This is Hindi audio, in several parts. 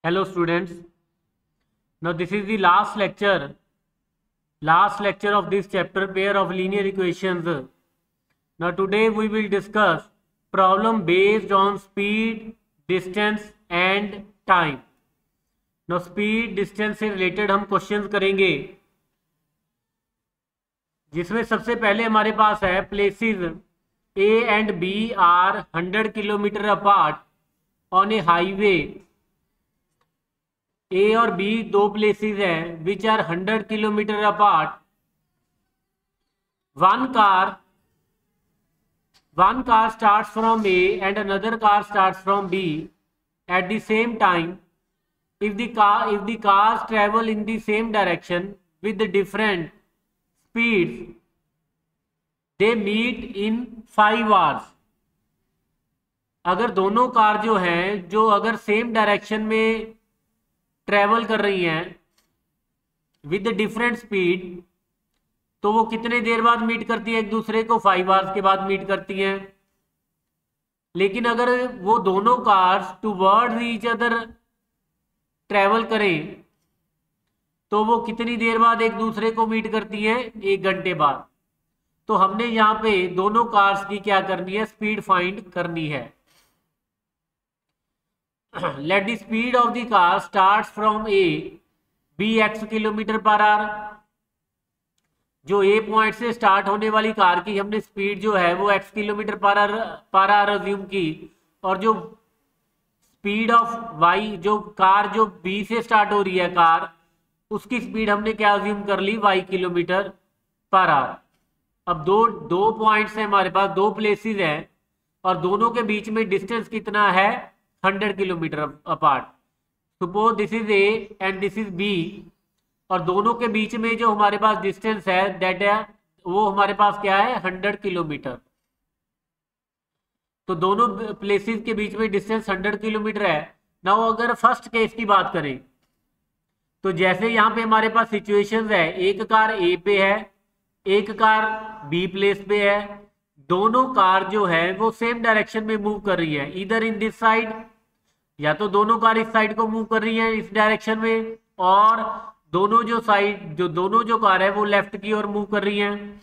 Hello students. Now this is the last lecture of this chapter, pair of linear equations. Now today we will discuss problem based on speed, distance and time. Now speed, distance से रिलेटेड हम क्वेश्चंस करेंगे, जिसमें सबसे पहले हमारे पास है places A and B are 100 kilometre apart on a highway. A और बी दो प्लेसेस हैं which are 100 kilometre apart. One car starts from A and another car starts from B at the same time. if the cars travel in the same direction with the different speeds, they meet in 5 hours। अगर दोनों कार जो हैं, जो अगर सेम डायरेक्शन में ट्रेवल कर रही हैं विद डिफरेंट स्पीड, तो वो कितने देर बाद मीट करती है एक दूसरे को? 5 आवर्स के बाद मीट करती हैं। लेकिन अगर वो दोनों cars towards each other travel करें तो वो कितनी देर बाद एक दूसरे को मीट करती हैं? 1 घंटे बाद। तो हमने यहाँ पे दोनों कार्स की क्या करनी है? स्पीड फाइंड करनी है। Let the speed of the car start from A be x kilometre per hour. जो ए पॉइंट से स्टार्ट होने वाली कार की हमने स्पीड जो है वो x kilometre per hour assume की, और जो स्पीड ऑफ y, जो कार जो b से स्टार्ट हो रही है कार, उसकी स्पीड हमने क्या अज्यूम कर ली? y kilometre per our. अब दो पॉइंट्स हैं हमारे पास, दो प्लेसेस हैं, और दोनों के बीच में डिस्टेंस कितना है? 100 kilometre apart. Suppose this is A and this is B, और दोनों के बीच में जो हमारे पास डिस्टेंस है दैट है वो हमारे पास क्या है? 100 किलोमीटर। तो दोनों प्लेसेस के बीच में डिस्टेंस 100 किलोमीटर है। नाउ अगर फर्स्ट केस की बात करें तो जैसे यहाँ पे हमारे पास सिचुएशंस है, एक कार ए पे है, एक कार बी प्लेस पे है। दोनों कार जो है वो सेम डायरेक्शन में मूव कर रही है, इधर इन दिस साइड, या तो दोनों कार इस साइड को मूव कर रही है इस डायरेक्शन में, और दोनों जो कार है वो लेफ्ट की ओर मूव कर रही हैं।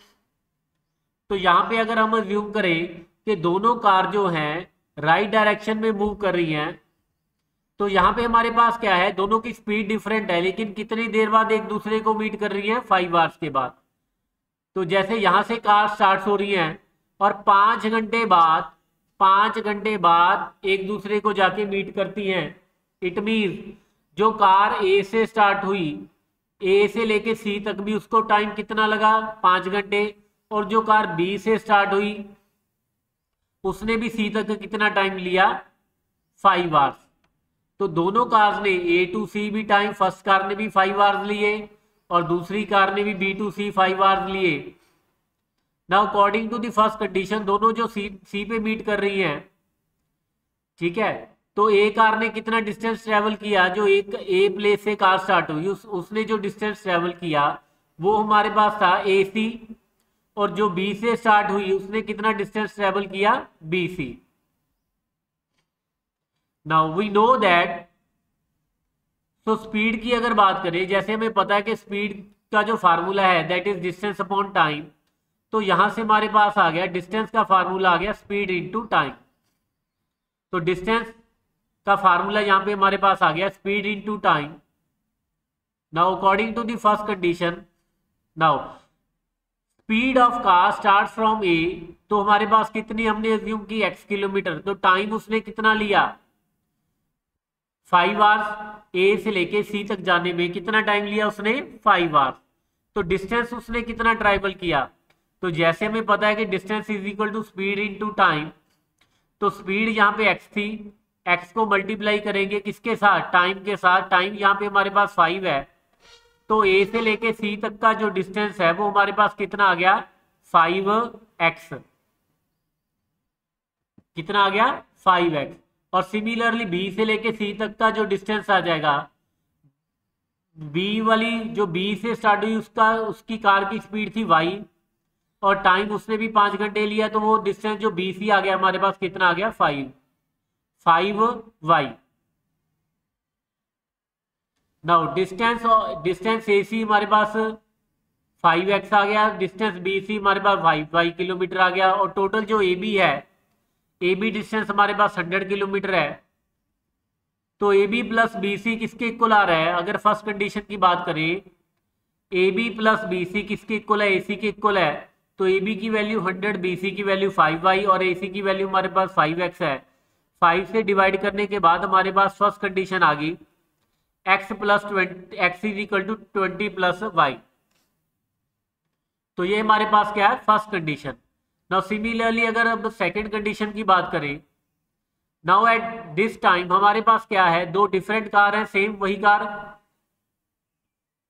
तो यहाँ पे अगर हम अज्यूम करें कि दोनों कार जो हैं राइट डायरेक्शन में मूव कर रही हैं, तो यहाँ पे हमारे पास क्या है? दोनों की स्पीड डिफरेंट है, लेकिन कितनी देर बाद एक दूसरे को मीट कर रही है? 5 आवर्स के बाद। तो जैसे यहाँ से कार स्टार्ट हो रही हैं और 5 घंटे बाद एक दूसरे को जाके मीट करती हैं। इट मीन्स जो कार ए से स्टार्ट हुई, ए से लेके सी तक भी उसको टाइम कितना लगा? 5 घंटे। और जो कार बी से स्टार्ट हुई उसने भी सी तक कितना टाइम लिया? 5 आवर्स। तो दोनों कार्स ने ए टू सी भी टाइम, फर्स्ट कार ने भी 5 आवर्स लिए और दूसरी कार ने भी बी टू सी 5 आवर्स लिए। Now according to the first condition, दोनों जो सी पे मीट कर रही हैं, ठीक है, तो ए कार ने कितना डिस्टेंस ट्रेवल किया? जो एक ए प्लेस से कार स्टार्ट हुई उसने जो डिस्टेंस ट्रेवल किया वो हमारे पास था ए सी, और जो बी से स्टार्ट हुई उसने कितना डिस्टेंस ट्रेवल किया? B C. Now we know that, तो स्पीड की अगर बात करें, जैसे हमें पता है कि स्पीड का जो फार्मूला है that is distance upon time, तो यहां से हमारे पास आ गया डिस्टेंस का फार्मूला आ गया स्पीड इनटू टाइम। तो डिस्टेंस का फार्मूला यहां पे हमारे पास आ गया speed into time. Now according to the first condition, now speed of car start from A, तो हमारे पास कितनी हमने अज्यूम की? x kilometre. तो टाइम उसने कितना लिया? 5 आवर्स। ए से लेके सी तक जाने में कितना टाइम लिया उसने? 5 आवर्स। तो डिस्टेंस उसने कितना ट्रैवल किया? तो जैसे हमें पता है कि distance is equal to speed into time, तो स्पीड यहाँ पे x थी, x को मल्टीप्लाई करेंगे किसके साथ? टाइम के साथ। टाइम यहाँ पे हमारे पास 5 है, तो ए से लेके सी तक का जो डिस्टेंस है वो हमारे पास कितना आ गया? 5x। कितना आ गया? 5x। और सिमिलरली बी से लेके सी तक का जो डिस्टेंस आ जाएगा, बी वाली जो बी से स्टार्ट हुई उसकी कार की स्पीड थी y, और टाइम उसने भी 5 घंटे लिया, तो वो डिस्टेंस जो बी सी आ गया हमारे पास कितना आ गया? 5y। नाउ डिस्टेंस डिस्टेंस ए सी हमारे पास 5x आ गया, डिस्टेंस बी सी हमारे पास 5y किलोमीटर आ गया, और टोटल जो ए बी है, ए बी डिस्टेंस हमारे पास 100 किलोमीटर है। तो A B plus B C किसके इक्वल आ रहा है? अगर फर्स्ट कंडीशन की बात करें, A B plus B C किसके इक्वल है? ए सी के इक्वल है। तो ए बी की वैल्यू 100, बी सी की वैल्यू 5y और ए सी की वैल्यू हमारे पास 5x है। 5 से डिवाइड करने के बाद हमारे पास फर्स्ट कंडीशन आ गई, x plus 20, x is equal to 20 plus y. तो ये हमारे पास क्या है? First condition. नाउ सिमिलरली अगर अब सेकंड कंडीशन की बात करें, नाउ एट दिस टाइम हमारे पास क्या है? दो डिफरेंट कार है, सेम वही कार।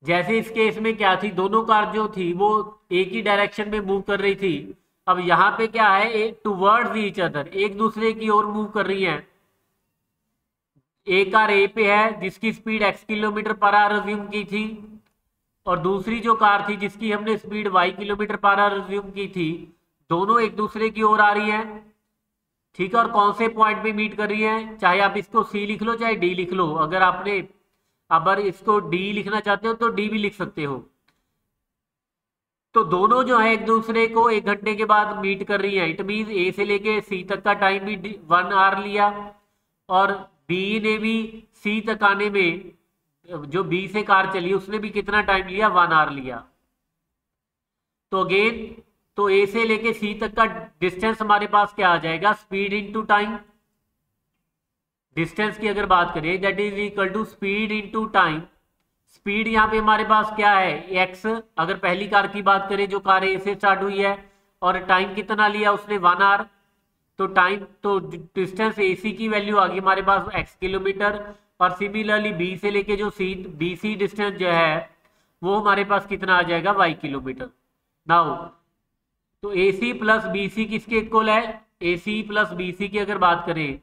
जैसे इस केस में क्या थी, दोनों कार जो थी वो एक ही डायरेक्शन में मूव कर रही थी। अब यहाँ पे क्या है? टूवर्ड्स ईच अदर, एक दूसरे की ओर मूव कर रही हैं। एक कार ए पे है जिसकी speed x kilometre per hour assume की थी, और दूसरी जो कार थी जिसकी हमने speed y kilometre per hour assume की थी। दोनों एक दूसरे की ओर आ रही हैं, ठीक है। और कौन से पॉइंट पे मीट कर रही हैं? चाहे आप इसको C लिख लो चाहे D लिख लो। अगर इसको D लिखना चाहते हो तो D भी लिख सकते हो। तो दोनों जो है एक दूसरे को 1 घंटे के बाद मीट कर रही है। इट मीन ए से लेके सी तक का टाइम भी 1 आवर लिया, और बी ने भी सी तक आने में, जो बी से कार चली उसने भी कितना टाइम लिया? 1 आवर लिया। तो अगेन तो ए से लेके सी तक का डिस्टेंस हमारे पास क्या आ जाएगा? Speed into time. डिस्टेंस की अगर बात करें, that is equal to speed into time. Speed यहाँ पे हमारे पास क्या है? एक्स। अगर पहली कार की बात करें जो कार ए से स्टार्ट हुई है, और टाइम कितना लिया उसने? 1 आवर। तो डिस्टेंस ए सी की वैल्यू आ गई हमारे पास x किलोमीटर, और सिमिलरली बी से लेके जो बी सी डिस्टेंस जो है वो हमारे पास कितना आ जाएगा? y kilometre. नाउ तो ए सी प्लस बी सी किसके इक्वल है? A C plus B C की अगर बात करें,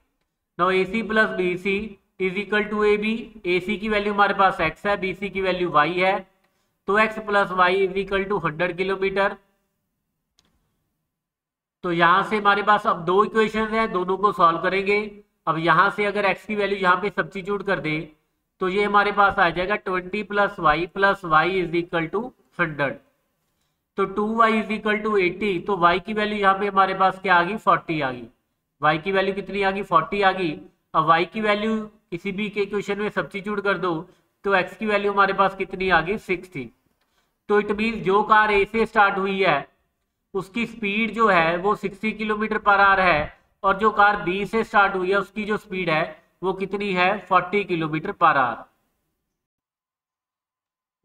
now A C plus B C is equal to A B. A C की वैल्यू हमारे पास x है, बी सी की वैल्यू y है। तो x plus y is equal to 100 kilometre. तो यहां से हमारे पास अब दो इक्वेशन हैं, दोनों को सॉल्व करेंगे। अब यहां से अगर x की वैल्यू यहाँ पे सब्स्टिट्यूट कर दे तो ये हमारे पास आ जाएगा 20 plus y is equal to 100। तो 2y इज इक्वल टू 80। तो y की वैल्यू यहाँ पे हमारे पास क्या आ गई? 40 आ गई। y की वैल्यू कितनी आ गई? 40 आ गई। अब y की वैल्यू किसी भी के इक्वेशन में सब्स्टिट्यूट कर दो तो x की वैल्यू हमारे पास कितनी आ गई? 60। तो इट मीन जो कार ए से स्टार्ट हुई है उसकी स्पीड जो है वो 60 किलोमीटर पर आवर है, और जो कार बी से स्टार्ट हुई है उसकी जो स्पीड है वो कितनी है? 40 kilometre per our.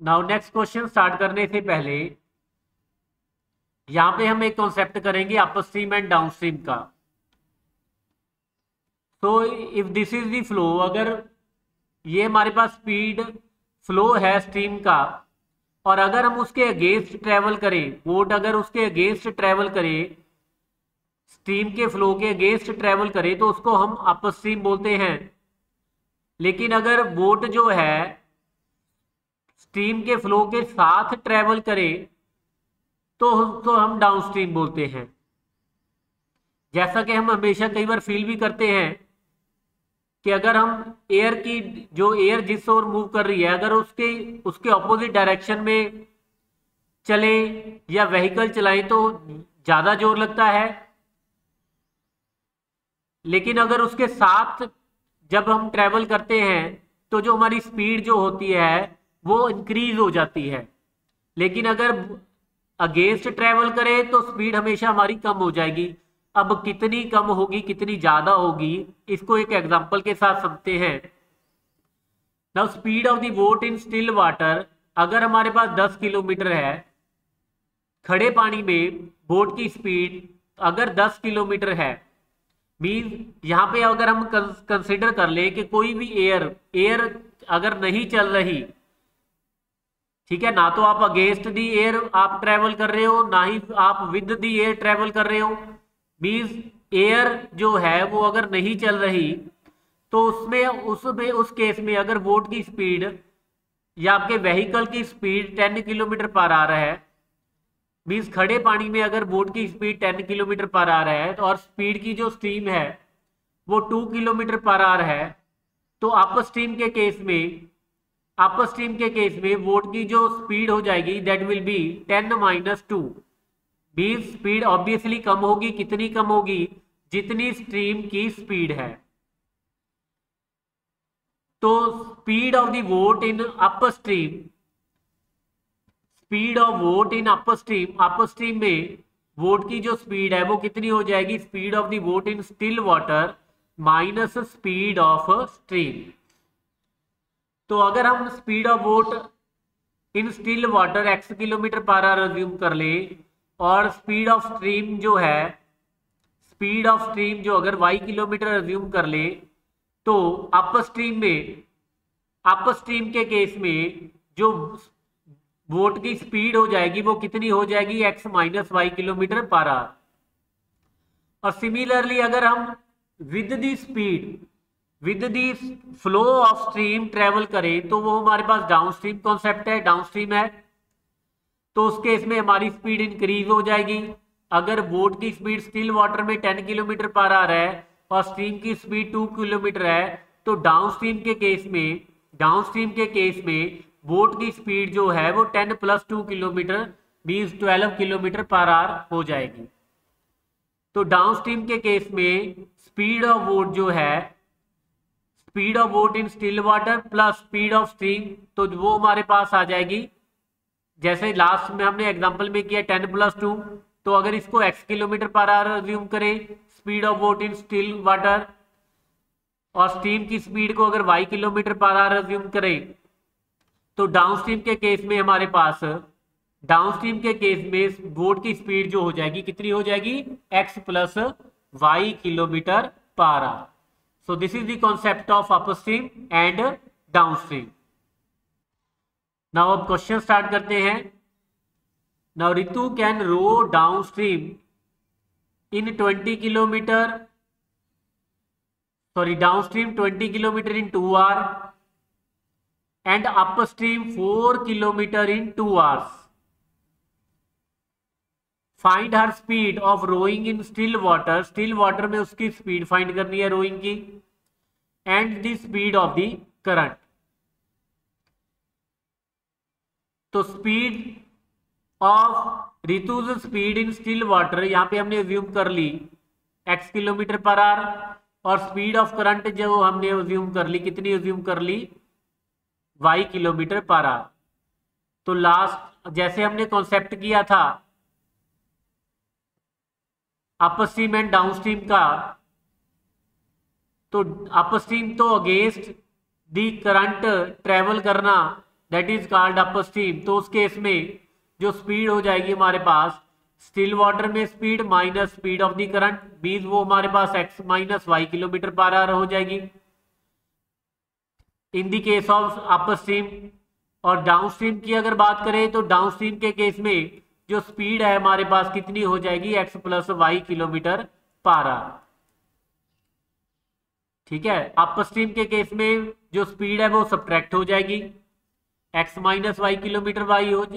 Now next question start करने से पहले यहां पे हम एक कॉन्सेप्ट करेंगे अपस्ट्रीम एंड डाउनस्ट्रीम का। तो if this is the flow, अगर ये हमारे पास स्पीड फ्लो है स्ट्रीम का, और अगर हम उसके अगेंस्ट ट्रेवल करें, बोट अगर उसके अगेंस्ट ट्रेवल करे, स्ट्रीम के फ्लो के अगेंस्ट ट्रेवल करे, तो उसको हम अपस्ट्रीम बोलते हैं। लेकिन अगर बोट जो है स्ट्रीम के फ्लो के साथ ट्रेवल करे तो उसको हम डाउनस्ट्रीम बोलते हैं। जैसा कि हम हमेशा कई बार फील भी करते हैं कि अगर हम एयर जिस ओर मूव कर रही है, अगर उसके ऑपोजिट डायरेक्शन में चले या व्हीकल चलाएं तो ज्यादा जोर लगता है। लेकिन अगर उसके साथ जब हम ट्रेवल करते हैं तो जो हमारी स्पीड जो होती है वो इंक्रीज हो जाती है। लेकिन अगर अगेंस्ट ट्रेवल करें तो स्पीड हमेशा हमारी कम हो जाएगी। अब कितनी कम होगी कितनी ज्यादा होगी, इसको एक एग्जांपल के साथ समझते हैं। Now speed of the boat in still water, अगर हमारे पास 10 किलोमीटर है, खड़े पानी में बोट की स्पीड अगर 10 किलोमीटर है, मीन यहां पे अगर हम कंसिडर कर ले कि कोई भी एयर अगर नहीं चल रही, ठीक है, ना तो आप अगेंस्ट दी एयर आप ट्रेवल कर रहे हो, ना ही आप विद दी एयर ट्रेवल कर रहे हो, मींस एयर जो है वो अगर नहीं चल रही तो उसमें उस केस में अगर बोट की स्पीड या आपके व्हीकल की स्पीड 10 किलोमीटर पर आ रहा है, मींस खड़े पानी में अगर बोट की स्पीड 10 किलोमीटर पर आ रहा है तो और स्पीड की जो स्ट्रीम है वो 2 किलोमीटर पर आ रहा है, तो अप स्ट्रीम के केस में अपर स्ट्रीम के केस में बोट की जो स्पीड हो जाएगी that will be 10-2। Mean speed obviously कम होगी, कितनी कम होगी, जितनी स्ट्रीम की स्पीड है। तो speed of the boat in upper stream, speed of boat in upper stream में बोट की जो स्पीड है वो कितनी हो जाएगी, speed of the boat in still water minus speed of stream. तो अगर हम speed of boat in still water x kilometre per hour assume कर ले, और स्पीड ऑफ स्ट्रीम जो है, स्पीड ऑफ स्ट्रीम जो अगर y किलोमीटर अज्यूम कर ले, तो अपर स्ट्रीम में, अपर स्ट्रीम के केस में जो बोट की स्पीड हो जाएगी वो कितनी हो जाएगी, x minus y kilometre per hour. और सिमिलरली अगर हम with the speed, with the flow of stream travel करें, तो वो हमारे पास डाउन स्ट्रीम कॉन्सेप्ट है, डाउन स्ट्रीम है। तो उस केस में हमारी स्पीड इंक्रीज हो जाएगी। अगर बोट की स्पीड स्टिल वाटर में 10 किलोमीटर पर आवर है और स्ट्रीम की स्पीड 2 किलोमीटर है, तो डाउन स्ट्रीम के केस में, डाउन स्ट्रीम के केस में बोट की स्पीड जो है वो 10 + 2 kilometre means 12 kilometre per our हो जाएगी। तो डाउन स्ट्रीम के केस में स्पीड ऑफ बोट जो है, speed of boat in still water plus speed of stream, तो वो हमारे पास आ जाएगी, जैसे लास्ट में हमने एग्जांपल में किया 10 + 2। तो अगर इसको x kilometre per hour assume करें speed of boat in still water, और स्ट्रीम की स्पीड को अगर y kilometre per hour assume करें, तो डाउनस्ट्रीम के केस में हमारे पास, डाउनस्ट्रीम के केस में बोट की स्पीड जो हो जाएगी कितनी हो जाएगी, x + y kilometre per hour. So this is the concept of upstream and downstream. Now अब क्वेश्चन स्टार्ट करते हैं। Now Ritu can row downstream in 20 kilometre, sorry downstream 20 kilometre in 2 hour and upstream 4 kilometer in 2 hours. Find her speed of rowing in still water. Still water में उसकी स्पीड फाइंड करनी है रोइंग की, and the speed of the current. तो speed of Ritu's speed in still water यहां पे हमने अज्यूम कर ली x किलोमीटर पर आवर, और स्पीड ऑफ करंट जो हमने अज्यूम कर ली, कितनी अज्यूम कर ली, y किलोमीटर पर आवर। तो लास्ट जैसे हमने कॉन्सेप्ट किया था अपस्ट्रीम एंड डाउनस्ट्रीम का, तो अपस्ट्रीम तो अगेंस्ट दी करंट ट्रेवल करना, दैट इज कॉल्ड अपस्ट्रीम। तो उस केस में जो स्पीड हो जाएगी हमारे पास, स्टिल वाटर में speed minus speed of the current, means वो हमारे पास x - y kilometre per our हो जाएगी इन दी केस ऑफ अपस्ट्रीम। और डाउनस्ट्रीम की अगर बात करें तो डाउनस्ट्रीम के केस में जो स्पीड है हमारे पास कितनी हो जाएगी, x + y kilometre per our. ठीक है, अपस्ट्रीम के केस में जो स्पीड है वो सब्ट्रैक्ट हो जाएगी, x - y kilometre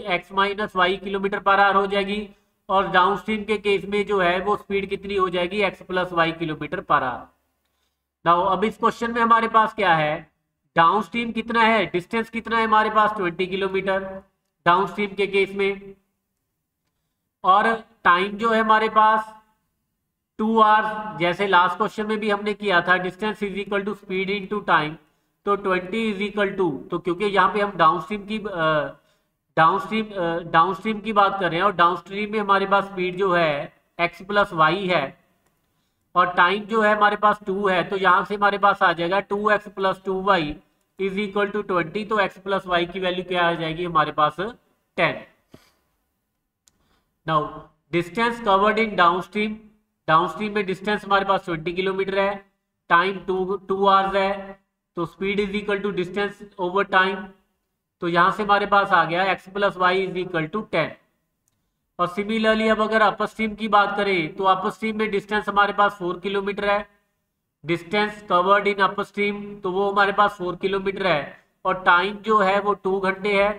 x - y kilometre per our हो जाएगी। और डाउनस्ट्रीम के केस में जो है वो स्पीड कितनी हो जाएगी, x + y kilometre per our. Now अब इस क्वेश्चन में हमारे पास क्या है, डाउनस्ट्रीम कितना है, डिस्टेंस कितना है हमारे पास 20 किलोमीटर डाउनस्ट्रीम के केस में, और टाइम जो है हमारे पास 2 आवर्स, जैसे लास्ट क्वेश्चन में भी हमने किया था distance is equal to speed into time. तो 20 इज इक्वल टू, तो क्योंकि यहाँ पे हम डाउनस्ट्रीम की बात कर रहे हैं, और डाउनस्ट्रीम में हमारे पास स्पीड जो है x + y है, और टाइम जो है हमारे पास 2 है, तो यहाँ से हमारे पास आ जाएगा 2x + 2y is equal to 20। तो x + y की वैल्यू क्या आ जाएगी हमारे पास, 10। Now distance covered in downstream, downstream में डिस्टेंस हमारे पास 20 किलोमीटर है, टाइम 2 आवर्स है, तो speed is equal to distance over time. तो यहां से हमारे पास आ गया x + y is equal to 10। और सिमिलरली अब अगर अपस्ट्रीम की बात करें तो अपस्ट्रीम में डिस्टेंस हमारे पास 4 किलोमीटर है, डिस्टेंस कवर्ड इन अपस्ट्रीम तो वो हमारे पास 4 किलोमीटर है, और टाइम जो है वो 2 घंटे है।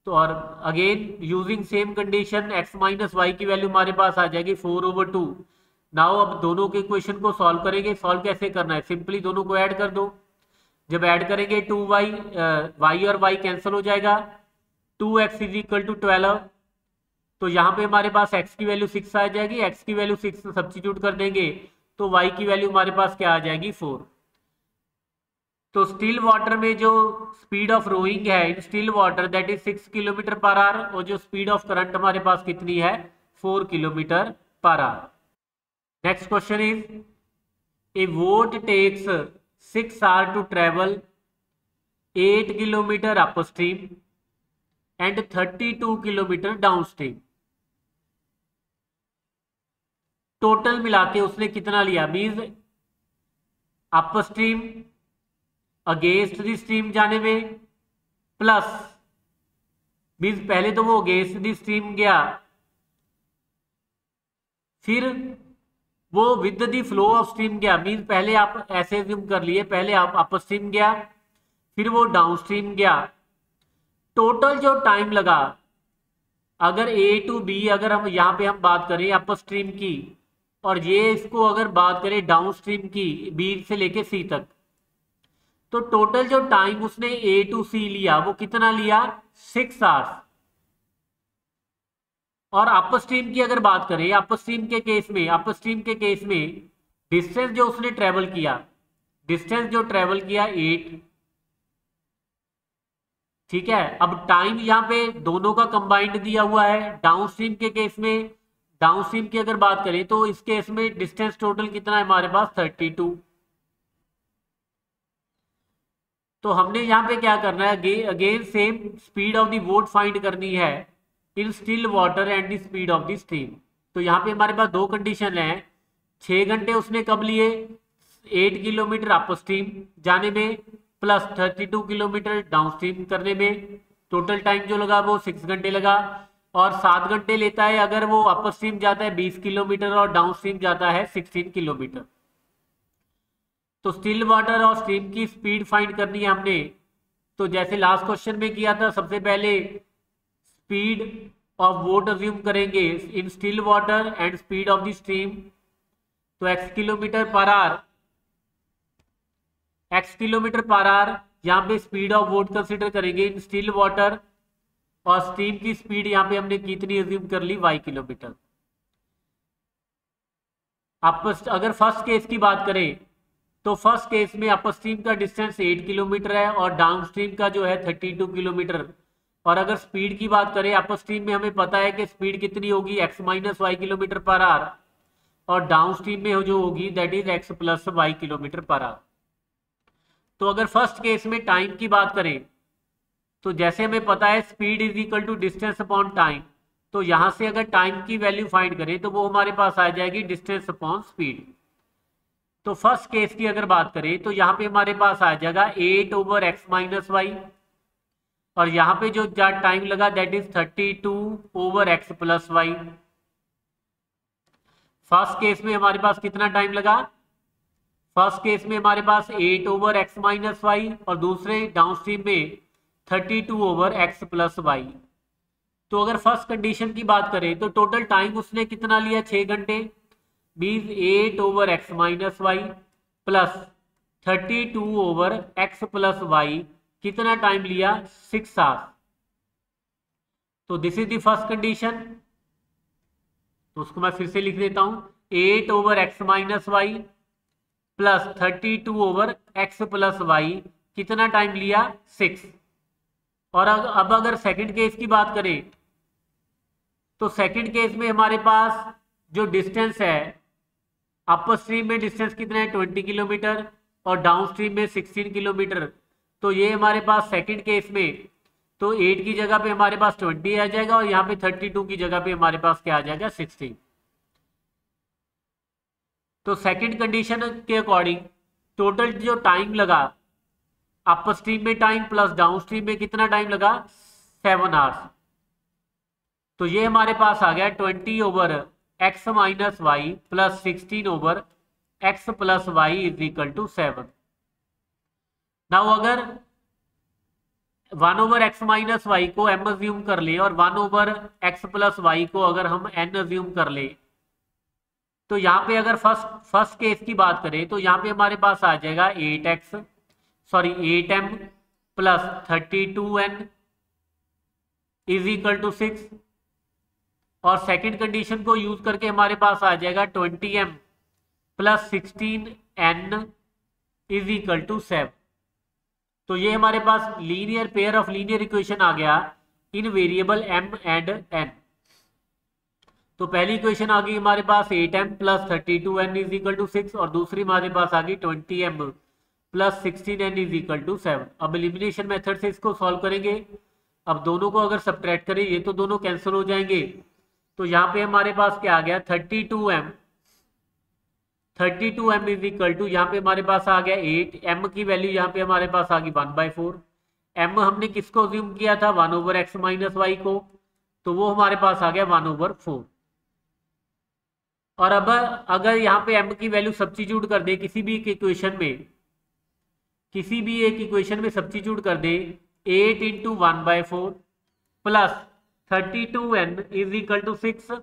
तो और again using same condition x - y की वैल्यू हमारे पास आ जाएगी 4/2। नाउ अब दोनों के इक्वेशन को सॉल्व करेंगे। सॉल्व कैसे करना है, सिंपली दोनों को ऐड कर दो। जब ऐड करेंगे 2y, y और y कैंसिल हो जाएगा, 2x इज इक्वल टू 12। तो यहाँ पे हमारे पास x की वैल्यू 6 आ जाएगी, x की वैल्यू 6 सब्स्टिट्यूट कर देंगे तो y की वैल्यू हमारे पास क्या आ जाएगी 4। तो स्टिल वाटर में जो स्पीड ऑफ रोइंग है इन still water that is 6 kilometre per hour, और जो स्पीड ऑफ करंट हमारे पास कितनी है 4 kilometre per hour. Next question is a boat takes 6 hour to travel 8 kilometre upstream and 32 kilometre downstream. Total मिला के उसने कितना लिया, means upstream against the stream जाने में, प्लस मीन्स पहले तो वो अगेंस्ट द स्ट्रीम गया, फिर वो with the flow of stream गया, मीन्स पहले आप ऐसे ज्यूम कर लिए, पहले आप अप स्ट्रीम गया फिर वो डाउन स्ट्रीम गया। टोटल जो टाइम लगा, अगर ए टू बी अगर हम यहाँ पे हम बात करें अप स्ट्रीम की, और ये इसको अगर बात करें डाउन स्ट्रीम की बी से लेके सी तक, तो टोटल जो टाइम उसने ए टू सी लिया वो कितना लिया 6 आवर्स। और अप स्ट्रीम की अगर बात करें, अप स्ट्रीम के केस में डिस्टेंस जो उसने ट्रेवल किया, डिस्टेंस जो ट्रेवल किया 8, ठीक है। अब टाइम यहाँ पे दोनों का कंबाइंड दिया हुआ है। डाउन स्ट्रीम के केस में, डाउन स्ट्रीम की अगर बात करें तो इस केस में डिस्टेंस टोटल कितना है हमारे पास 32। तो हमने यहाँ पे क्या करना है, again same speed of the boat find करनी है इन still water and the speed of the stream. तो यहाँ पे हमारे पास दो कंडीशन है, 6 घंटे उसने कब लिए 8 किलोमीटर अप स्ट्रीम जाने में प्लस 32 किलोमीटर डाउन स्ट्रीम करने में, टोटल टाइम जो लगा वो 6 घंटे लगा। और 7 घंटे लेता है अगर वो अप स्ट्रीम जाता है 20 किलोमीटर और डाउन स्ट्रीम जाता है 16 किलोमीटर। तो स्टिल वाटर और स्ट्रीम की स्पीड फाइंड करनी है हमने। तो जैसे लास्ट क्वेश्चन में किया था, सबसे पहले स्पीड ऑफ बोट अज्यूम करेंगे इन still water and speed of the stream. तो x किलोमीटर पर आवर, यहाँ पे स्पीड ऑफ बोट कंसिडर करेंगे इन स्टिल वाटर, और स्ट्रीम की स्पीड यहाँ पे हमने कितनी अज्यूम कर ली y किलोमीटर। अगर फर्स्ट केस की बात करें तो फर्स्ट केस में अपर स्ट्रीम का डिस्टेंस 8 किलोमीटर है और डाउन स्ट्रीम का जो है 32 किलोमीटर। और अगर स्पीड की बात करें, अपर स्ट्रीम में हमें पता है कि स्पीड कितनी होगी x minus y kilometre per hour, और डाउन स्ट्रीम में जो होगी that is x plus y kilometre per hour. तो अगर फर्स्ट केस में टाइम की बात करें तो जैसे हमें पता है speed is equal to distance upon time, तो यहां से अगर टाइम की वैल्यू फाइंड करें तो वो हमारे पास आ जाएगी डिस्टेंस अपॉन स्पीड। तो फर्स्ट केस की अगर बात करें तो यहाँ पे हमारे पास आ जाएगा 8 ओवर एक्स माइनस वाई, और यहाँ पे जो टाइम लगा that is 32 over x plus y. First case में हमारे पास कितना टाइम लगा, फर्स्ट केस में हमारे पास 8 ओवर एक्स माइनस वाई और दूसरे डाउन स्ट्रीम में 32 ओवर एक्स प्लस वाई। तो अगर फर्स्ट कंडीशन की बात करें तो टोटल टाइम उसने कितना लिया 6 घंटे, means 8 over x minus y plus 32 over x plus y, कितना टाइम लिया 6 आवर्स। तो this is the first condition. तो उसको मैं फिर से लिख देता हूं, 8 over x minus y plus 32 over x plus y, कितना टाइम लिया 6। और अब अगर सेकंड केस की बात करें तो सेकंड केस में हमारे पास जो डिस्टेंस है, अपर स्ट्रीम में डिस्टेंस कितना है 20 किलोमीटर और डाउन स्ट्रीम में 16 किलोमीटर। तो ये हमारे पास सेकंड केस में तो 8 की जगह पे हमारे पास 20 आ जाएगा और यहाँ पे 32 की जगह पे हमारे पास क्या आ जाएगा 16। तो सेकंड कंडीशन के अकॉर्डिंग टोटल जो टाइम लगा अपर स्ट्रीम में टाइम प्लस डाउन स्ट्रीम में कितना टाइम लगा 7 आवर्स। तो ये हमारे पास आ गया 20 over x minus y plus 16 over x plus y is equal to 7। Now अगर 1 ओवर एक्स माइनस वाई को m अज्यूम कर ले और 1 ओवर एक्स प्लस वाई को अगर हम n अज्यूम कर ले, तो यहाँ पे अगर फर्स्ट केस की बात करें तो यहाँ पे हमारे पास आ जाएगा 8x sorry 8m plus 32n is equal to 6, और सेकंड कंडीशन को यूज करके हमारे पास आ जाएगा 20m plus 16n is equal to 7। तो ये हमारे पास linear pair of linear equation आ गया in variable m and n। तो पहली इक्वेशन आ गई हमारे पास 8m plus 32n is equal to 6, और दूसरी हमारे पास आ गई 20m plus 16n is equal to 7। अब एलिमिनेशन मेथड से इसको सॉल्व करेंगे। अब दोनों को अगर सब्ट्रैक्ट करें, ये तो दोनों कैंसिल हो जाएंगे, तो यहाँ पे हमारे पास क्या आ गया 32m इज इक्वल टू, यहाँ पे हमारे पास आ गया 8, m की वैल्यू यहाँ पे हमारे पास आ गई 1/4। m हमने किसको अज्यूम किया था 1/x माइनस वाई को, तो वो हमारे पास आ गया 1/4। और अब अगर यहाँ पे m की वैल्यू सब्स्टिट्यूट कर दे किसी भी एक इक्वेशन में, किसी भी एक इक्वेशन में सब्स्टिट्यूट कर दे 8 into 1/4 plus 32n is equal to 6,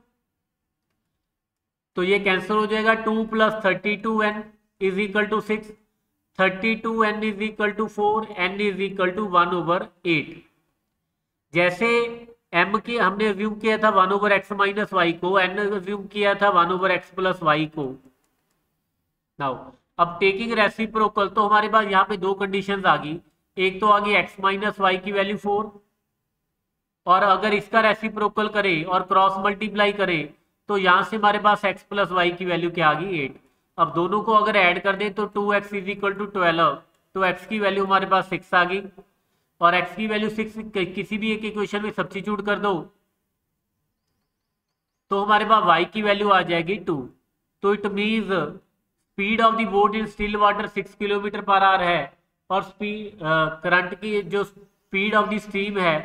तो ये कैंसिल हो जाएगा। 2 plus 32n is equal to 6, 32n is equal to 4, n is equal to 1/8। जैसे m की हमने अज्यूम किया था 1/x माइनस वाई को, n अज्यूम किया था 1/x प्लस वाई को। नाउ अब टेकिंग रेसिप्रोकल, तो हमारे पास यहाँ पे दो कंडीशंस आ गई। एक तो आ गई x माइनस वाई की वैल्यू 4, और अगर इसका रेसिप्रोकल करें और क्रॉस मल्टीप्लाई करें तो यहां से हमारे पास x प्लस वाई की वैल्यू क्या आ गई 8। अब दोनों को अगर ऐड कर दें तो 2x इज इक्वल टू 12, तो x की वैल्यू हमारे पास 6 आ गई, और x की वैल्यू 6 किसी भी एक इक्वेशन में सब्स्टिट्यूट कर दो तो हमारे पास y की वैल्यू आ जाएगी 2। तो it means speed of the boat in still water 6 kilometre per hour है, और स्पीड करंट की जो स्पीड ऑफ द स्ट्रीम है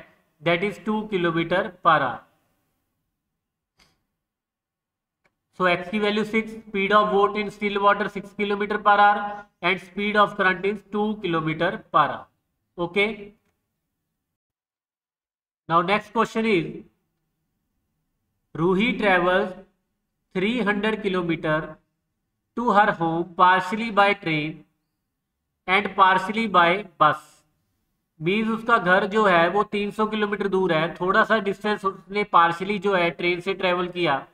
that is 2 kilometre per hour. So x की value 6, speed of boat in still water 6 kilometre per hour and speed of current is 2 kilometre per hour. Okay, now next question is Ruhi travels 300 kilometre to her home partially by train and partially by bus. Means उसका घर जो है वो 300 किलोमीटर दूर है, थोड़ा सा डिस्टेंस उसने पार्शली जो है ट्रेन से ट्रेवल किया,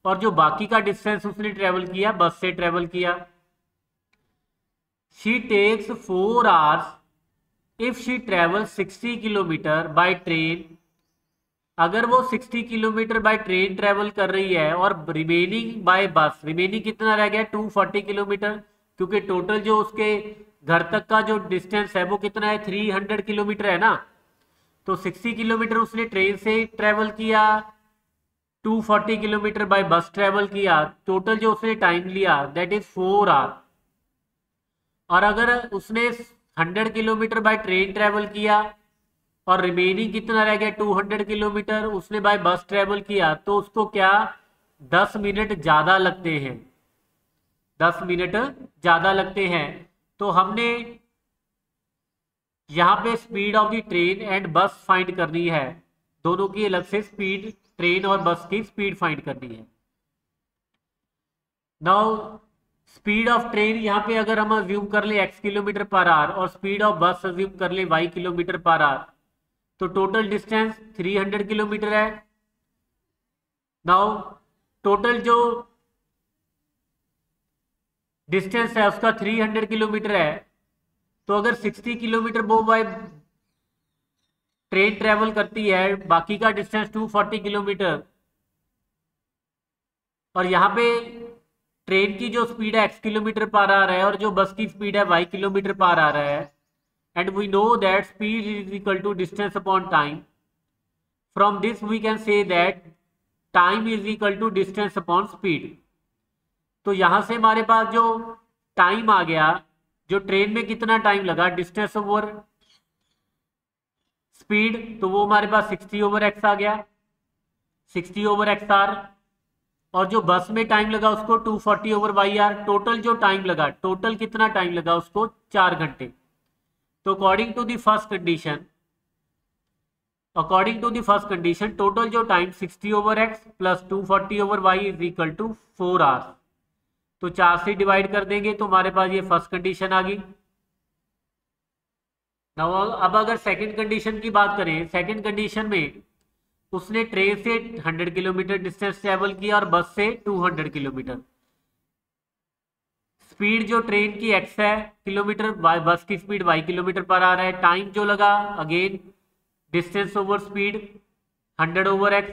और जो बाकी का डिस्टेंस उसने ट्रेवल किया बस से ट्रेवल किया। She takes 4 hours if she travel 60 kilometre by train. अगर वो 60 किलोमीटर बाय ट्रेन ट्रेवल कर रही है और रिमेनिंग बाय बस, रिमेनिंग कितना रह गया 240 किलोमीटर, क्योंकि टोटल जो उसके घर तक का जो डिस्टेंस है वो कितना है 300 किलोमीटर है ना। तो 60 किलोमीटर उसने ट्रेन से ट्रेवल किया, 240 किलोमीटर बाय बस ट्रेवल किया, टोटल जो उसने टाइम लिया दैट इज 4 आवर। और अगर उसने 100 किलोमीटर बाय ट्रेन ट्रेवल किया और रिमेनिंग कितना रह गया 200 किलोमीटर उसने बाय बस ट्रेवल किया, तो उसको क्या 10 मिनट ज्यादा लगते हैं, 10 मिनट ज्यादा लगते हैं। तो हमने यहाँ पे speed of the train and बस फाइंड करनी है, दोनों की अलग से स्पीड, ट्रेन और बस की स्पीड फाइंड करनी है। नाउ स्पीड ऑफ ट्रेन यहाँ पे अगर हम अज्यूम कर ले x किलोमीटर पर आवर और स्पीड ऑफ बस अज्यूम कर ले y किलोमीटर पर आवर, तो टोटल डिस्टेंस 300 किलोमीटर है। नाउ टोटल जो डिस्टेंस है उसका 300 किलोमीटर है, तो अगर 60 किलोमीटर वो बाय ट्रेन ट्रेवल करती है, बाकी का डिस्टेंस 240 किलोमीटर, और यहाँ पे ट्रेन की जो स्पीड है x किलोमीटर पर आवर है और जो बस की स्पीड है y किलोमीटर पर आवर है, and we know that speed is equal to distance upon time. From this we can say that time is equal to distance upon speed. तो यहां से हमारे पास जो टाइम आ गया, जो ट्रेन में कितना टाइम लगा डिस्टेंस ओवर स्पीड, तो वो हमारे पास 60/x आ गया, 60/x आर, और जो बस में टाइम लगा उसको 240/y आर। टोटल जो टाइम लगा, टोटल कितना टाइम लगा उसको 4 घंटे। तो according to the first condition total जो time 60/x plus 240/y is equal to 4 hours. तो 4 से डिवाइड कर देंगे तो हमारे पास ये फर्स्ट कंडीशन आ गई। ना अब अगर सेकंड कंडीशन की बात करें, सेकंड कंडीशन में उसने ट्रेन से 100 किलोमीटर डिस्टेंस ट्रेवल किया और बस से 200 किलोमीटर। स्पीड जो ट्रेन की एक्स है किलोमीटर, बस की स्पीड वाई किलोमीटर पर आ रहा है। टाइम जो लगा again distance over speed 100 over x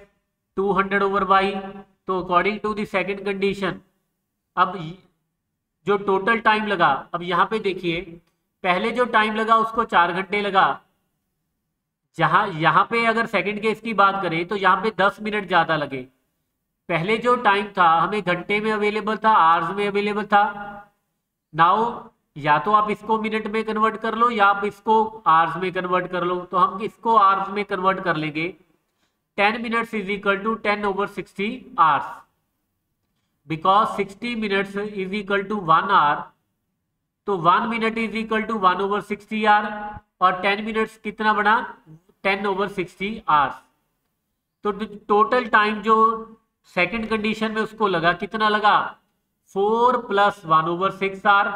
200 over y. तो according to the second condition अब जो टोटल टाइम लगा, अब यहाँ पे देखिए पहले जो टाइम लगा उसको 4 घंटे लगा। जहां यहाँ पे अगर सेकंड केस की बात करें तो यहाँ पे 10 मिनट ज्यादा लगे। पहले जो टाइम था हमें घंटे में अवेलेबल था, आवर्स में अवेलेबल था। नाउ या तो आप इसको मिनट में कन्वर्ट कर लो या आप इसको आवर्स में कन्वर्ट कर लो। तो हम इसको आवर्स में कन्वर्ट कर लेंगे। 10 minutes is equal to 10 over 60 hours, because 60 minutes is equal to 1 hour. तो 1 minute is equal to 1 over 60 hour और 10 मिनट्स कितना बना 10 ओवर 60 आवर्स। तो टोटल टाइम जो सेकंड कंडीशन में उसको लगा कितना लगा 4 plus 1 over 6 hour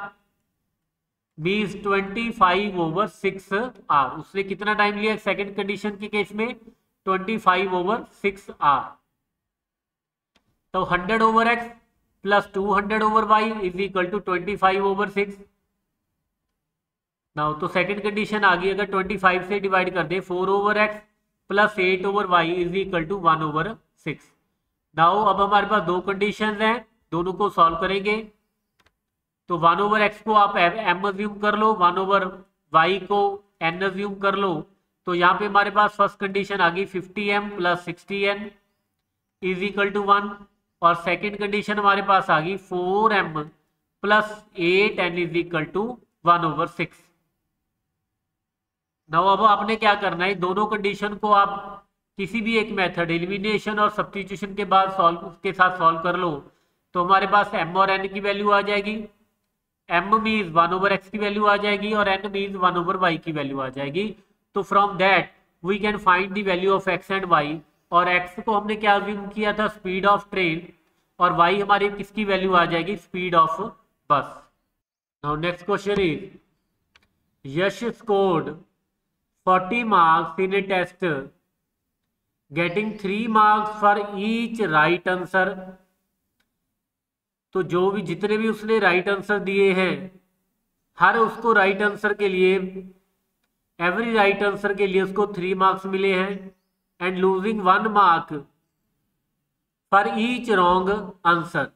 means 25 over 6 hour. उसने कितना टाइम लिया सेकंड कंडीशन के केस में 25 ओवर 6 आवर। तो 100 over x plus 200 over y is equal to 25 over 6। Now तो सेकंड कंडीशन आ गई, अगर 25 से डिवाइड कर दे 4 over x plus 8 over y is equal to 1 over 6। Now अब हमारे पास दो कंडीशंस हैं, दोनों को सॉल्व करेंगे। तो 1 ओवर एक्स को आप एम अज्यूम कर लो, 1 ओवर वाई को एन अज्यूम कर लो। तो यहाँ पे हमारे पास फर्स्ट कंडीशन आ गई 50m plus 60n is equal to 1 और सेकेंड कंडीशन हमारे पास आ गई 4m plus 8n is equal to 1 over 6। Now अब आपने क्या करना है, दोनों कंडीशन को आप किसी भी एक मेथड एलिमिनेशन और सब्स्टिट्यूशन के बाद के साथ सॉल्व कर लो। तो हमारे पास m और n की वैल्यू आ जाएगी। m मीन्स 1 ओवर x की वैल्यू आ जाएगी और n मीन्स 1 ओवर y की वैल्यू आ जाएगी। तो from that we can find the value of x and y। और x को हमने क्या अज्यूम किया था स्पीड ऑफ ट्रेन और y हमारी किसकी वैल्यू आ जाएगी speed of bus. Now next question is Yash scored 40 marks in a test getting 3 marks for each right answer। तो जो भी जितने भी उसने राइट आंसर दिए हैं हर उसको राइट आंसर के लिए एवरी राइट आंसर के लिए उसको 3 मार्क्स मिले हैं and losing 1 mark for each wrong answer.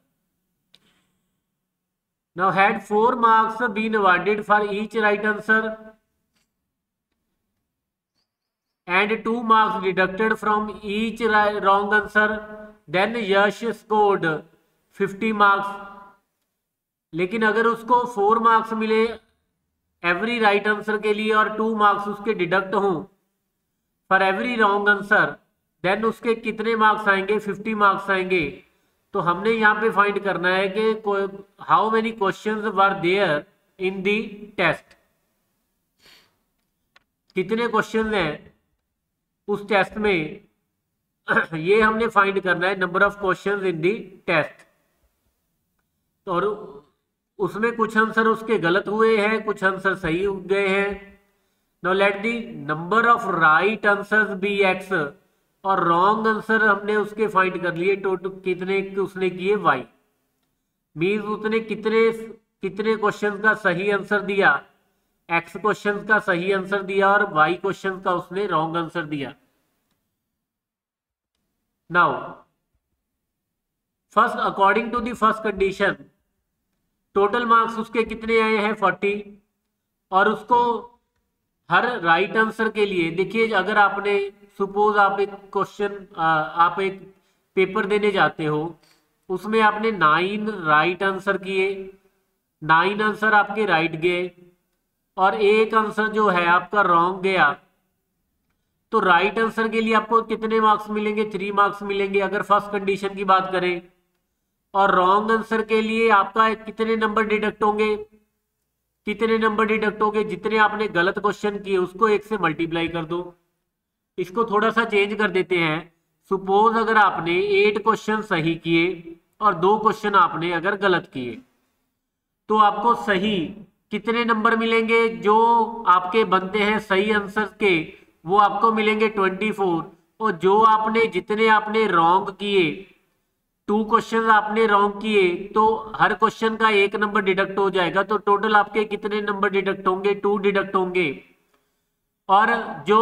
Now had 4 marks been awarded for each right answer and 2 marks deducted from each wrong answer, then Yash scored 50 marks। लेकिन अगर उसको 4 मार्क्स मिले एवरी राइट आंसर के लिए और 2 मार्क्स उसके डिडक्ट हों for every wrong answer, then उसके कितने मार्क्स आएंगे 50 मार्क्स आएंगे। तो हमने यहाँ पे फाइंड करना है कि how many questions were there in the test, कितने क्वेश्चंस हैं उस टेस्ट में। ये हमने फाइंड करना है number of questions in the test. और उसमें कुछ आंसर उसके गलत हुए हैं, कुछ आंसर सही गए हैं। Now let the number of right answers be x और रॉन्ग आंसर हमने उसके फाइंड कर लिए टोटल कितने उसने किए y। मीन्स उसने कितने क्वेश्चन का सही आंसर दिया, x क्वेश्चन का सही आंसर दिया और y क्वेश्चन का उसने रॉन्ग आंसर दिया। Now first according to the first condition total marks उसके कितने आए हैं 40 और उसको हर राइट आंसर के लिए देखिए, अगर आपने सपोज आप एक क्वेश्चन आप एक पेपर देने जाते हो उसमें आपने 9 राइट आंसर किए, 9 आंसर आपके राइट गए और एक आंसर जो है आपका रॉन्ग गया। तो राइट आंसर के लिए आपको कितने मार्क्स मिलेंगे 3 मार्क्स मिलेंगे अगर फर्स्ट कंडीशन की बात करें। और रॉन्ग आंसर के लिए आपका कितने नंबर डिडक्ट होंगे, कितने नंबर डिडक्ट होंगे जितने आपने गलत क्वेश्चन किए उसको 1 से मल्टीप्लाई कर दो। इसको थोड़ा सा चेंज कर देते हैं। सपोज अगर आपने 8 क्वेश्चन सही किए और 2 क्वेश्चन आपने अगर गलत किए तो आपको सही कितने नंबर मिलेंगे जो आपके बनते हैं सही आंसर के, वो आपको मिलेंगे 24। और जो आपने जितने आपने रॉन्ग किए, 2 क्वेश्चन आपने रॉन्ग किए, तो हर क्वेश्चन का 1 नंबर डिडक्ट हो जाएगा। तो टोटल आपके कितने नंबर डिडक्ट होंगे? 2 डिडक्ट होंगे। और जो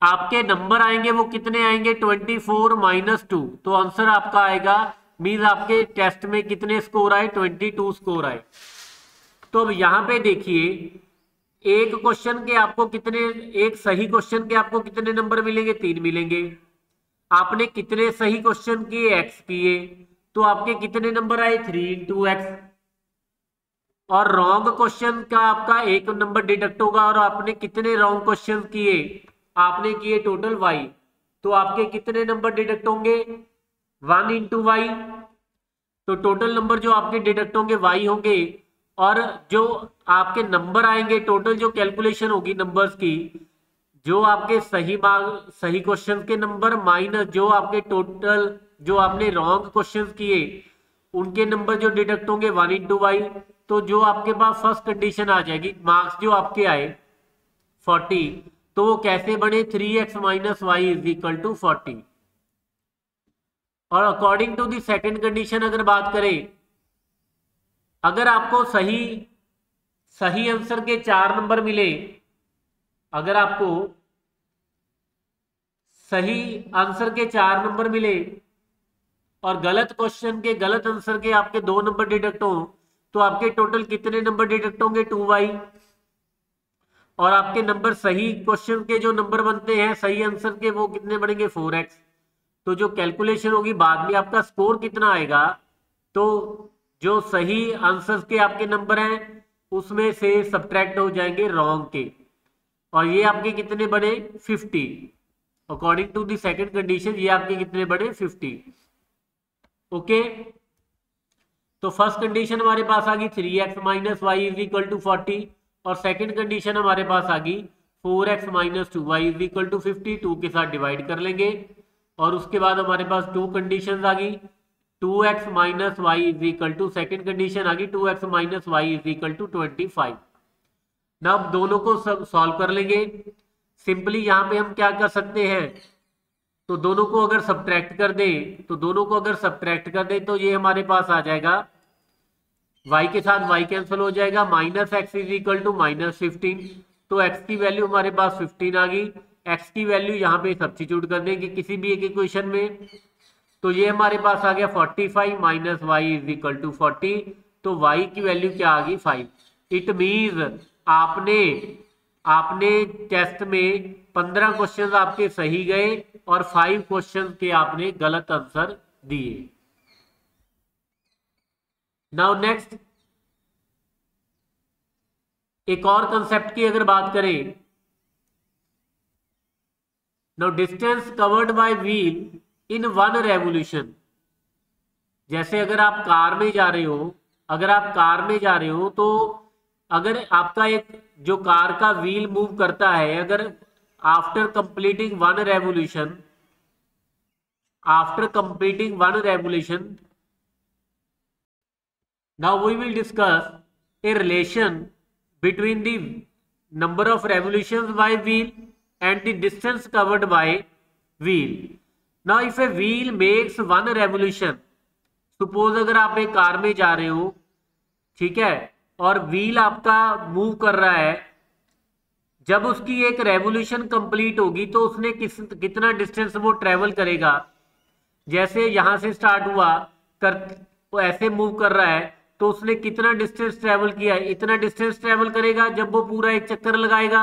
आपके नंबर आएंगे वो कितने आएंगे? 24 - 2। तो आंसर आपका आएगा, मीन आपके टेस्ट में कितने स्कोर आए? 22 स्कोर आए। तो अब यहां पे देखिए, एक क्वेश्चन के आपको कितने, एक सही क्वेश्चन के आपको कितने नंबर मिलेंगे? 3 मिलेंगे। आपने कितने सही क्वेश्चन किए? x किए, तो आपके कितने नंबर आए? 3 × x। और रॉन्ग क्वेश्चन का आपका 1 नंबर डिडक्ट होगा। और आपने कितने रॉन्ग क्वेश्चन किए? आपने किए टोटल y, तो आपके कितने नंबर डिडक्ट होंगे? 1 × y। तो टोटल नंबर जो आपके डिडक्ट होंगे y होंगे। और जो आपके नंबर आएंगे, टोटल जो कैलकुलेशन होगी नंबर्स की, जो आपके सही मार्क सही क्वेश्चन के नंबर माइनस जो आपके टोटल जो आपने रॉन्ग क्वेश्चन किए उनके नंबर जो डिडक्ट होंगे 1 × y। तो जो आपके पास फर्स्ट कंडीशन आ जाएगी, मार्क्स जो आपके आए 40, तो वो कैसे बने? 3x - y = 40। और according to the second condition अगर बात करें, अगर आपको सही सही आंसर के 4 नंबर मिले, अगर आपको सही आंसर के 4 नंबर मिले और गलत क्वेश्चन के गलत आंसर के आपके 2 नंबर डिडक्ट हो, तो आपके टोटल कितने नंबर डिडक्ट होंगे? 2y। और आपके नंबर सही क्वेश्चन के जो नंबर बनते हैं सही आंसर के, वो कितने बनेंगे? 4x। तो जो कैलकुलेशन होगी बाद में आपका स्कोर कितना आएगा, तो जो सही आंसर के आपके नंबर हैं उसमें से सब्ट्रैक्ट हो जाएंगे रॉन्ग के, और ये आपके कितने बने? 50। According to the second condition ये आपके कितने बने? 50। ओके, तो फर्स्ट कंडीशन हमारे पास आ गई 3x - y = 40। और सेकंड कंडीशन हमारे पास आ गई 4x - 2y = 50। 2 के साथ डिवाइड कर लेंगे। और उसके बाद हमारे पास 2 कंडीशन आ गई। 2x - y = सेकंड कंडीशन आ गई 2x - y = 25। ना अब दोनों को सब सॉल्व कर लेंगे। सिंपली यहाँ पे हम क्या कर सकते हैं, तो दोनों को अगर सब्ट्रैक्ट कर दें, तो ये हमारे पास आ जाएगा, y के साथ y कैंसिल हो जाएगा, -x = -15। तो x की वैल्यू हमारे पास 15 आ गई। x की वैल्यू यहाँ पे सब्स्टिट्यूट कर देंगे किसी भी एक इक्वेशन में, तो ये हमारे पास आ गया 45 - y = 40। तो y की वैल्यू क्या आ गई? 5। इट मीन्स आपने आपने टेस्ट में 15 क्वेश्चन आपके सही गए और 5 क्वेश्चन के आपने गलत आंसर दिए। नाउ नेक्स्ट, एक और कंसेप्ट की अगर बात करें, now distance covered by wheel in 1 revolution. जैसे अगर आप कार में जा रहे हो, तो अगर आपका एक जो कार का व्हील मूव करता है, अगर after completing 1 revolution, now we will discuss a relation between the number of revolutions by wheel and the distance covered by wheel. Now if a wheel makes 1 revolution, suppose अगर आप एक कार में जा रहे हो, ठीक है, और व्हील आपका मूव कर रहा है, जब उसकी एक रेवोल्यूशन कंप्लीट होगी तो उसने कितना डिस्टेंस वो ट्रेवल करेगा। जैसे यहां से स्टार्ट हुआ वो ऐसे मूव कर रहा है, तो उसने कितना डिस्टेंस ट्रेवल किया है? इतना डिस्टेंस ट्रेवल करेगा जब वो पूरा एक चक्कर लगाएगा।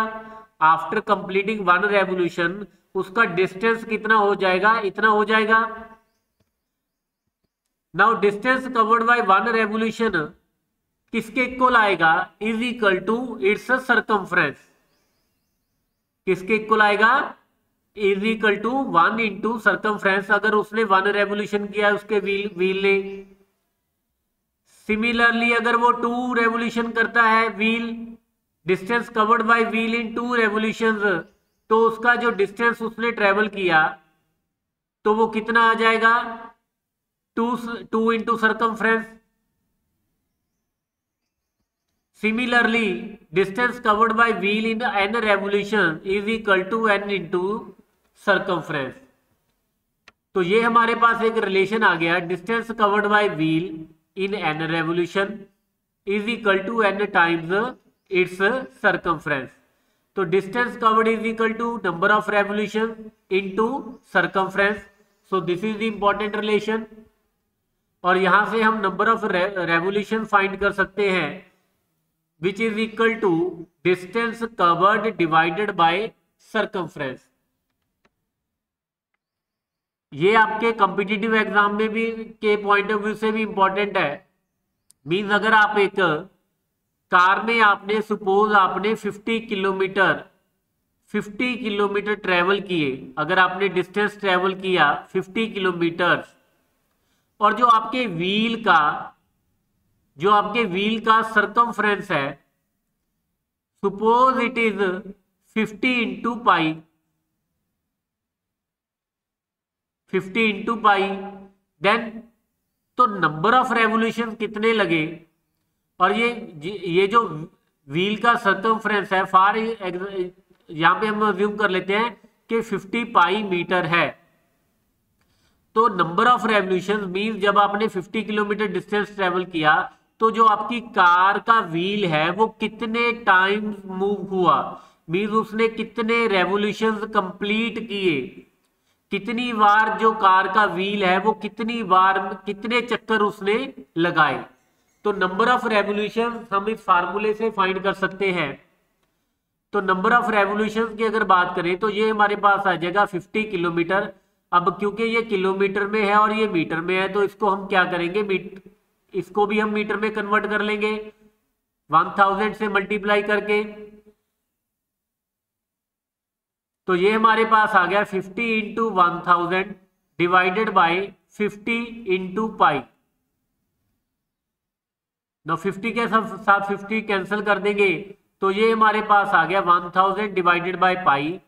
आफ्टर कंप्लीटिंग 1 रेवोल्यूशन उसका डिस्टेंस कितना हो जाएगा? इतना हो जाएगा। Now distance covered by 1 revolution किसके इक्वल आएगा? Is equal to its circumference. किसके इक्वल आएगा? Is equal to 1 × circumference. अगर उसने 1 रेवोल्यूशन किया है उसके व्हील ने, सिमिलरली अगर वो 2 रेवोल्यूशन करता है wheel, distance covered by wheel in 2 revolutions, तो उसका जो डिस्टेंस उसने ट्रेवल किया तो वो कितना आ जाएगा? 2 × circumference. Similarly distance covered by wheel in n revolution is equal to n into circumference. तो ये हमारे पास एक रिलेशन आ गया, distance covered by wheel in n revolution is equal to n times its circumference. तो distance covered is equal to number of revolution into circumference. So this is the important relation. और यहां से हम नंबर ऑफ रेवोल्यूशन फाइंड कर सकते हैं which is equal to distance covered divided by circumference. ये आपके कॉम्पिटिटिव एग्जाम में भी के पॉइंट ऑफ व्यू से भी इंपॉर्टेंट है। मीन्स अगर आप एक कार में आपने सपोज आपने 50 किलोमीटर ट्रेवल किए, अगर आपने डिस्टेंस ट्रेवल किया 50 किलोमीटर और जो आपके व्हील का सरकमफ्रेंस है suppose it is 50 into pi, then तो नंबर ऑफ रेवोल्यूशन कितने लगे। और ये जो व्हील का सर्कमफ्रेंस है फार यहां पे हम अज्यूम कर लेते हैं कि 50 पाई मीटर है। तो नंबर ऑफ रेवोल्यूशन मीन जब आपने 50 किलोमीटर डिस्टेंस ट्रेवल किया तो जो आपकी कार का व्हील है वो कितने टाइम मूव हुआ, मीन उसने कितने रेवोल्यूशन कंप्लीट किए, कितनी बार जो कार का व्हील है वो कितने चक्कर उसने लगाए। तो नंबर ऑफ रेवोल्यूशन हम इस फार्मूले से फाइंड कर सकते हैं। तो नंबर ऑफ रेवोल्यूशन की अगर बात करें तो ये हमारे पास आ जाएगा 50 किलोमीटर। अब क्योंकि ये किलोमीटर में है और ये मीटर में है तो इसको हम क्या करेंगे, इसको भी हम मीटर में कन्वर्ट कर लेंगे 1000 से मल्टीप्लाई करके। तो ये हमारे पास आ गया 50 इंटू 1000 डिवाइडेड बाई 50 इंटू पाई। ना 50 के साथ 50 कैंसिल कर देंगे तो ये हमारे पास आ गया 1000 divided by pi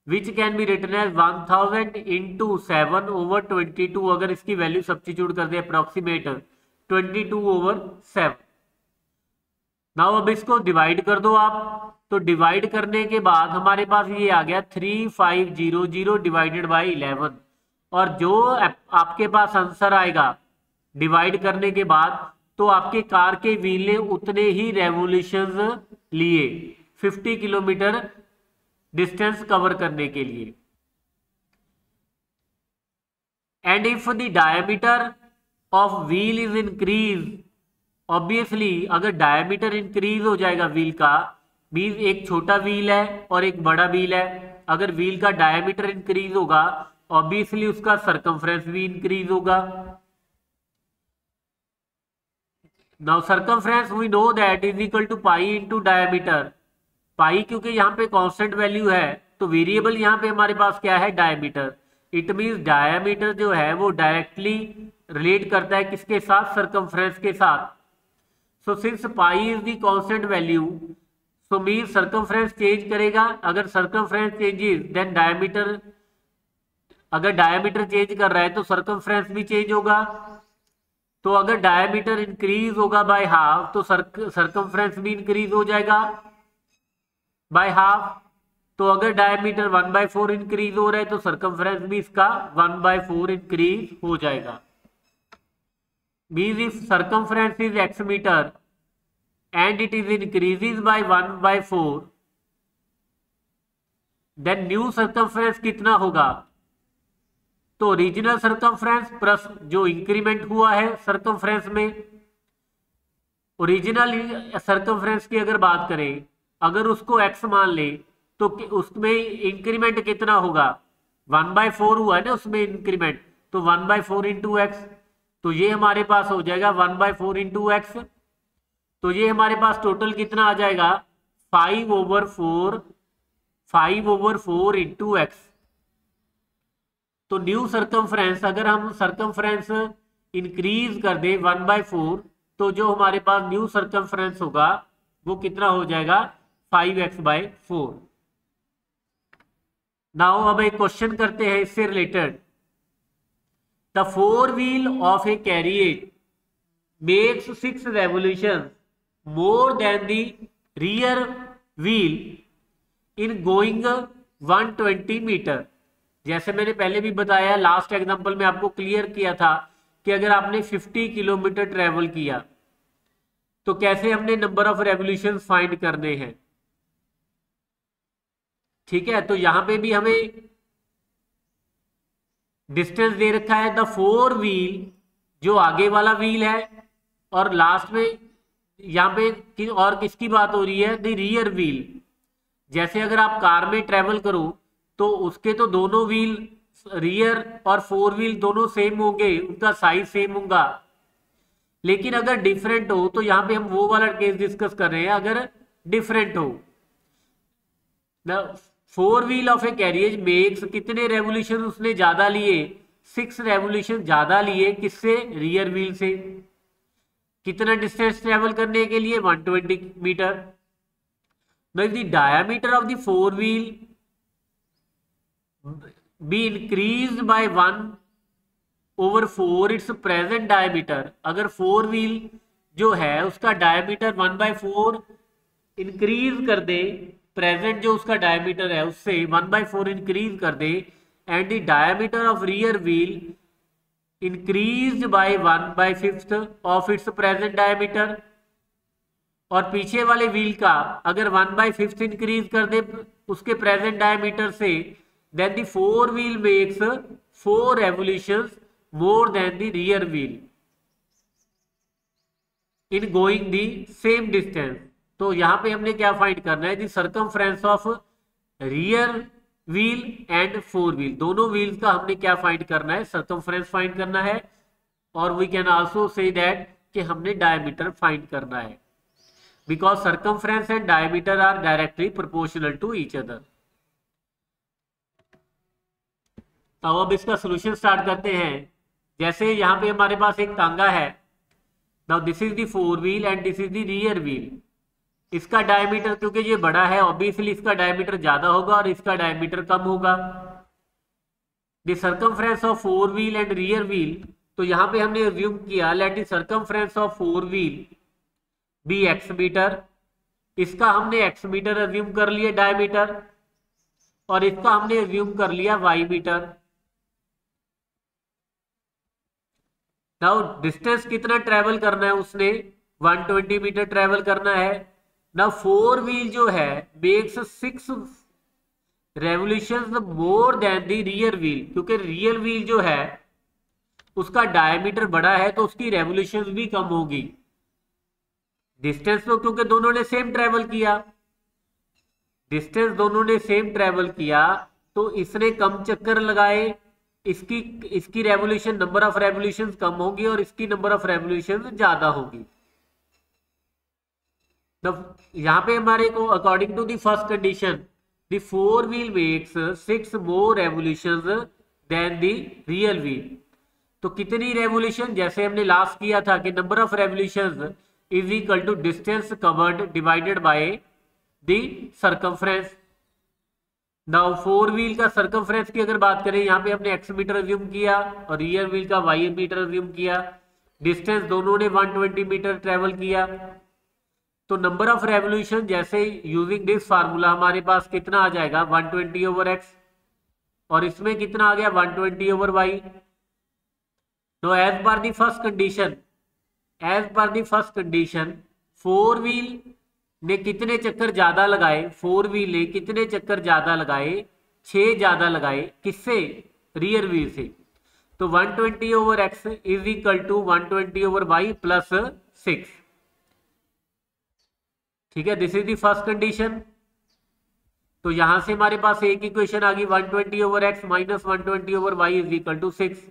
which can be written as 1000 into 7 over 22। अगर इसकी वैल्यू सब्स्टिट्यूट कर दे अप्रोक्सीमेट 22/7। नाउ अब इसको डिवाइड कर दो आप। तो डिवाइड करने के बाद हमारे पास ये आ गया 3500 डिवाइडेड बाई 11। और जो आपके पास आंसर आएगा डिवाइड करने के बाद तो आपके कार के व्हील ने उतने ही रेवोल्यूशंस लिए 50 किलोमीटर डिस्टेंस कवर करने के लिए। And if the diameter of wheel is increase, obviously अगर डायमीटर इंक्रीज हो जाएगा व्हील का, मीन एक छोटा व्हील है और एक बड़ा व्हील है, अगर व्हील का डायमीटर इंक्रीज होगा ऑब्वियसली उसका सर्कमफ्रेंस भी इंक्रीज होगा। Now circumference we know that is equal to pi into diameter. Pi क्योंकि यहाँ पे कांस्टेंट वैल्यू है तो वेरिएबल यहाँ पे हमारे पास क्या है, डायमीटर। इट मींस डायमीटर जो है वो डायरेक्टली रिलेट करता है किसके साथ, सर्कमफ्रेंस के साथ। So since pi is the constant value so mean circumference change करेगा। अगर सर्कमफ्रेंस चेंजेस देन डायमीटर, अगर डायमीटर चेंज कर रहा है तो सर्कमफ्रेंस भी चेंज होगा। तो अगर डायमीटर इंक्रीज होगा बाय हाफ तो सर्कमफ्रेंस भी इंक्रीज हो जाएगा बाय हाफ। तो अगर डायमीटर 1/4 इंक्रीज हो रहा है तो सर्कमफ्रेंस भी इसका 1/4 इंक्रीज हो जाएगा। Means if circumference is x meter and it is increases by 1/4 then new circumference कितना होगा, तो ओरिजिनल सर्कमफ्रेंस प्लस जो इंक्रीमेंट हुआ है सर्कमफ्रेंस में। ओरिजिनल सर्कमफ्रेंस की अगर बात करें, अगर उसको x मान ले तो उसमें इंक्रीमेंट कितना होगा, 1/4 हुआ है ना उसमें इंक्रीमेंट, तो 1/4 इंटू एक्स। तो ये हमारे पास हो जाएगा 1/4 इंटू एक्स। तो ये हमारे पास टोटल कितना आ जाएगा 5/4 इंटू एक्स। तो न्यू सर्कमफ्रेंस अगर हम सर्कमफ्रेंस इंक्रीज कर दे 1/4 तो जो हमारे पास न्यू सर्कमफ्रेंस होगा वो कितना हो जाएगा 5x/4। नाउ अब एक क्वेश्चन करते हैं इससे related. The 4 wheel of a carriage makes 6 revolution more than the rear wheel in going 120 meter. जैसे मैंने पहले भी बताया, लास्ट एग्जांपल में आपको क्लियर किया था कि अगर आपने 50 किलोमीटर ट्रेवल किया तो कैसे हमने नंबर ऑफ रेवोल्यूशन फाइंड करने हैं। ठीक है, तो यहां पे भी हमें डिस्टेंस दे रखा है, द फोर व्हील जो आगे वाला व्हील है, और लास्ट में यहाँ पे और किसकी बात हो रही है, द रियर व्हील। जैसे अगर आप कार में ट्रेवल करो तो उसके तो दोनों व्हील, रियर और फोर व्हील दोनों सेम होंगे, उनका साइज सेम होगा। लेकिन अगर डिफरेंट हो तो यहाँ पे हम वो वाला केस डिस्कस कर रहे हैं अगर डिफरेंट हो। Four wheel of A carriage makes, कितने रेवोल्यूशन उसने ज्यादा लिए, 6 रेवोल्यूशन ज्यादा लिए, किससे, रियर व्हील से। कितना डिस्टेंस ट्रेवल करने के लिए, 120 metre. Now if the diameter of the four wheel be increased by 1/4 its present diameter, अगर फोर व्हील जो है उसका डायमीटर 1/4 इंक्रीज कर दे, प्रेजेंट जो उसका डायमीटर है उससे 1/4 इंक्रीज कर दे, and the diameter of rear wheel increase by 1/5 of its present diameter, और पीछे वाले व्हील का अगर 1/5 इंक्रीज कर दे उसके प्रेजेंट डायमीटर से, then the fore wheel makes 4 revolutions more than the rear wheel in going the same distance. तो यहां पे हमने क्या फाइंड करना है, the circumference of rear wheel and fore wheel, दोनों व्हील्स का हमने क्या फाइंड करना है, सर्कमफ्रेंस फाइंड करना है। और we can also say that कि हमने डायमीटर फाइंड करना है, because circumference and diameter are directly proportional to each other। अब इसका सॉल्यूशन स्टार्ट करते हैं। जैसे यहाँ पे हमारे पास एक टांगा है, now this is the fore wheel and this is the rear wheel. इसका डायमीटर क्योंकि ये बड़ा है ऑब्वियसली इसका डायमीटर ज्यादा होगा और इसका डायमीटर कम होगा। The circumference of fore wheel and rear wheel, तो यहाँ पे हमने अज्यूम किया let the circumference of fore wheel be x meter, इसका हमने एक्स मीटर अज्यूम कर लिया डायमीटर, और इसका हमने अज्यूम कर लिया वाई मीटर। नाउ डिस्टेंस कितना ट्रेवल करना है उसने, 120 मीटर ट्रेवल करना है। नाउ फोर व्हील जो है makes 6 revolutions more than the rear wheel, क्योंकि रियर व्हील जो है उसका डायमीटर बड़ा है तो उसकी रेवोल्यूशंस भी कम होगी। डिस्टेंस तो क्योंकि दोनों ने सेम ट्रेवल किया, डिस्टेंस दोनों ने सेम ट्रेवल किया तो इसने कम चक्कर लगाए, इसकी रेवोल्यूशन, नंबर ऑफ रेवोल्यूशन कम होगी और इसकी नंबर ऑफ रेवोल्यूशन ज्यादा होगी। यहाँ पे हमारे को according to the first condition the fore wheel makes 6 more revolutions than the rear wheel. तो कितनी रेवोल्यूशन, जैसे हमने लास्ट किया था कि number of revolutions is equal to distance covered divided by the circumference. Now fore wheel का सर्कमफ्रेंस की अगर बात करें, यहाँ पे हमने एक्स मीटर अज्यूम किया और रियर व्हील का वाई मीटर अज्यूम किया। डिस्टेंस दोनों ने 120 मीटर ट्रेवल किया, तो नंबर ऑफ रेवोल्यूशन जैसे यूजिंग दिस फार्मूला हमारे पास कितना आ जाएगा, 120/x, और इसमें कितना आ गया 120/y। तो as per the first condition, as per the first condition fore wheel ने कितने चक्कर ज्यादा लगाए, फोर व्हील ने कितने चक्कर ज्यादा लगाए, 6 ज्यादा लगाए, किससे, रियर व्हील से। तो 120/x is equal to 120/y plus 6। ठीक है, this is the first condition. तो यहां से हमारे पास एक इक्वेशन आ गई 120/x minus 120/y is equal to 6।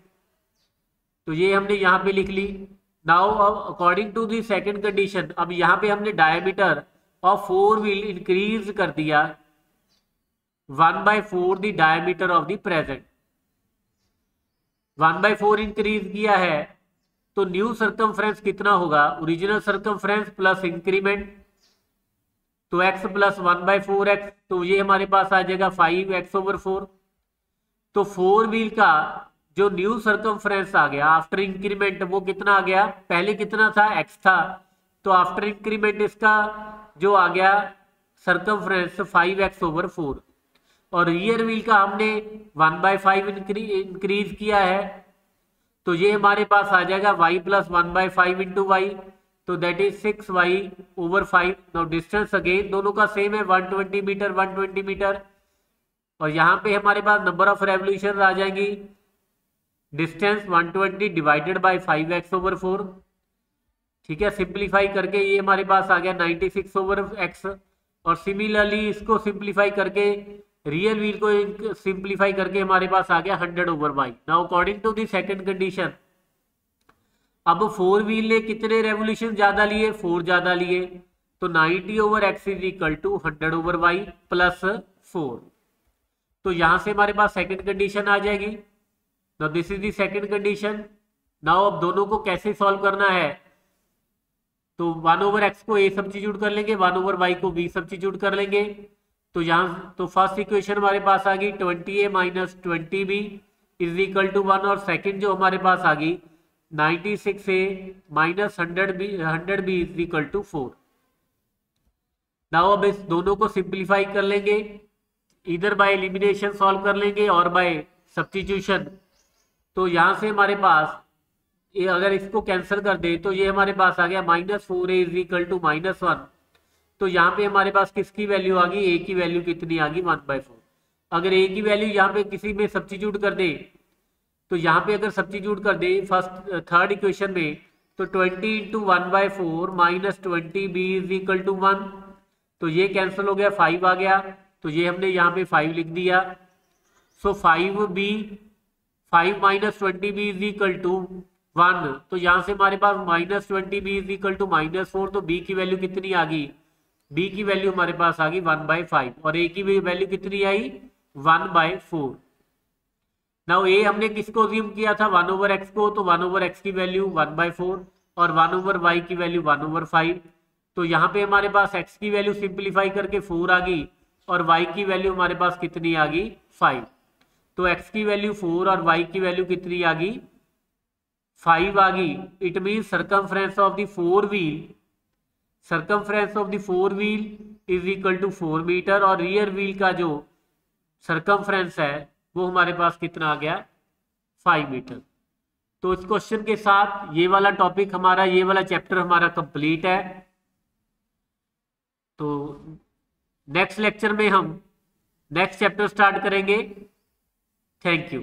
तो ये हमने यहां पे लिख ली। Now according to the second condition, अब यहां पे हमने diameter of fore wheel increase कर दिया 1/4 the diameter of the present, 1/4 increase किया है तो न्यू सर्कमफ्रेंस कितना होगा, ओरिजिनल सर्कमफ्रेंस प्लस इंक्रीमेंट, तो x प्लस 1/4x, तो ये हमारे पास आ जाएगा 5x/4। तो फोर व्हील का जो न्यू सर्कमफ्रेंस आ गया आफ्टर इंक्रीमेंट वो कितना आ गया, पहले कितना था x था, तो आफ्टर इंक्रीमेंट इसका जो आ गया सरकमफ्रेंस 5x/4, और रियर व्हील का हमने 1/5 इंक्रीज किया है, तो ये हमारे पास आ जाएगा y + 1/5 × y, तो that is 6y/5। Now distance again दोनों का सेम है 120 मीटर 120 मीटर, और यहाँ पे हमारे पास नंबर ऑफ रेवोल्यूशन आ जाएंगी, डिस्टेंस 120 डिवाइडेड बाय 5x/4। ठीक है, सिंप्लीफाई करके ये हमारे पास आ गया 96/x, और सिमिलरली इसको सिंप्लीफाई करके रियल व्हील को सिंप्लीफाई करके हमारे पास आ गया 100/y। Now according to the second condition, अब 4 व्हील ने कितने रेवोल्यूशन ज्यादा लिए, 4 ज्यादा लिए, तो 90/x is equal to 100/y plus 4। तो यहां से हमारे पास सेकंड कंडीशन आ जाएगी। Now this is the second condition. Now अब दोनों को कैसे सॉल्व करना है, तो 1/x को a सब्स्टिट्यूट कर लेंगे, 1/y को b सब्स्टिट्यूट कर लेंगे। तो यहाँ तो फर्स्ट इक्वेशन हमारे पास आ गई 20a - 20b is equal to 1, और सेकंड जो हमारे पास आ गई 96a - 100b is equal to 4। Now अब इस दोनों को सिंप्लीफाई कर लेंगे, इधर बाय एलिमिनेशन सॉल्व कर लेंगे और बाय सब्स्टिट्यूशन। तो यहाँ से हमारे पास ये अगर इसको कैंसिल कर दे तो ये हमारे पास आ गया -4a इज इक्वल टू -1। तो यहाँ पे हमारे पास किसकी वैल्यू आ गई, a की वैल्यू कितनी आ गई 1/4। अगर a की वैल्यू यहाँ पे किसी में सब्स्टिट्यूट कर दे, तो यहाँ पे अगर सब्स्टिट्यूट कर दे थर्ड इक्वेशन में, तो 20 × 1/4 - 20b इज इक्वल टू 1, तो ये कैंसिल हो गया, 5 आ गया, तो ये हमने यहाँ पे 5 लिख दिया। सो 5 - 20b इज इक्वल टू 1, तो यहाँ से हमारे पास -20b इज इक्वल टू -4, तो b की वैल्यू कितनी आ गई, b की वैल्यू हमारे पास आ गई 1/5, और a की वैल्यू कितनी आई 1/4। नाउ a हमने किसको अज्यूम किया था 1/x को, तो 1/x की वैल्यू 1/4 और 1/y की वैल्यू 1/5। तो यहाँ पे हमारे पास x की वैल्यू सिंप्लीफाई करके 4 आ गई, और y की वैल्यू हमारे पास कितनी आ गई 5। तो x की वैल्यू 4 और y की वैल्यू कितनी आ गई 5 आ गई। It mean circumference of the fore wheel is equal to 4 meter, और रियर व्हील का जो सर्कमफ्रेंस है वो हमारे पास कितना आ गया 5 मीटर। तो इस क्वेश्चन के साथ ये वाला टॉपिक हमारा, ये वाला चैप्टर हमारा कंप्लीट है। तो नेक्स्ट लेक्चर में हम नेक्स्ट चैप्टर स्टार्ट करेंगे। Thank you.